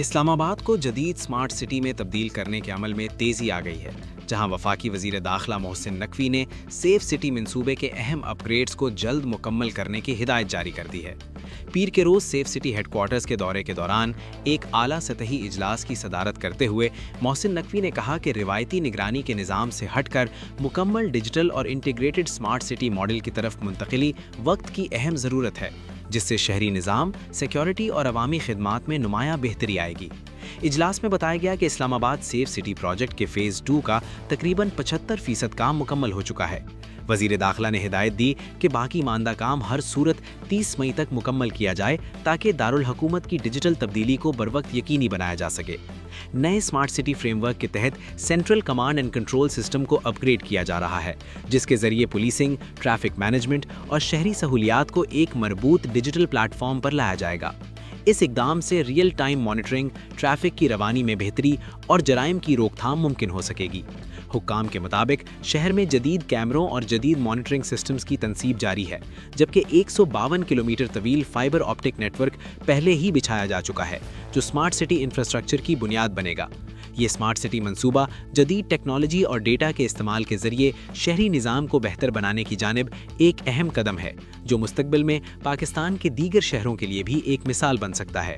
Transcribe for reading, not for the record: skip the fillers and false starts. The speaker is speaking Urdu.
اسلام آباد کو جدید سمارٹ سٹی میں تبدیل کرنے کے عمل میں تیزی آ گئی ہے، جہاں وفاقی وزیر داخلہ محسن نقوی نے سیف سٹی منصوبے کے اہم اپ گریڈز کو جلد مکمل کرنے کی ہدایت جاری کر دی ہے۔ پیر کے روز سیف سٹی ہیڈ کوارٹرز کے دورے کے دوران ایک اعلیٰ سطحی اجلاس کی صدارت کرتے ہوئے محسن نقوی نے کہا کہ روایتی نگرانی کے نظام سے ہٹ کر مکمل ڈیجیٹل اور انٹیگریٹڈ سمارٹ سٹی ماڈل کی طرف منتقلی وقت کی اہم ضرورت ہے، جس سے شہری نظام، سیکیورٹی اور عوامی خدمات میں نمایاں بہتری آئے گی۔ اجلاس میں بتایا گیا کہ اسلام آباد سیف سٹی پروجیکٹ کے فیز 2 کا تقریباً 75% کام مکمل ہو چکا ہے۔ وزیر داخلہ نے ہدایت دی کہ باقی ماندہ کام ہر صورت 30 مئی تک مکمل کیا جائے تاکہ دارالحکومت کی ڈیجیٹل تبدیلی کو بروقت یقینی بنایا جا سکے۔ نئے سمارٹ سٹی فریم ورک کے تحت central command and control system کو اپ گریڈ کیا جا رہا ہے، جس کے ذریعے پولیسنگ، ٹریفک مینجمنٹ اور شہری سہولیات کو ایک مربوط ڈیجیٹل پلیٹ فارم پر لایا جائے گا۔ اس اقدام سے ریئل ٹائم مانیٹرنگ، ٹریفک کی روانی میں بہتری اور جرائم کی روک تھام ممکن ہو سکے گی۔ حکام کے مطابق شہر میں جدید کیمروں اور جدید مانیٹرنگ سسٹمز کی تنصیب جاری ہے، جبکہ 152 کلومیٹر طویل فائبر آپٹک نیٹ ورک پہلے ہی بچھایا جا چکا ہے، جو سمارٹ سٹی انفراسٹرکچر کی بنیاد بنے گا۔ یہ سمارٹ سٹی منصوبہ جدید ٹیکنالوجی اور ڈیٹا کے استعمال کے ذریعے شہری نظام کو بہتر بنانے کی جانب ایک اہم قدم ہے، جو مستقبل میں پاکستان کے دیگر شہروں کے لیے بھی ایک مثال بن سکتا ہے۔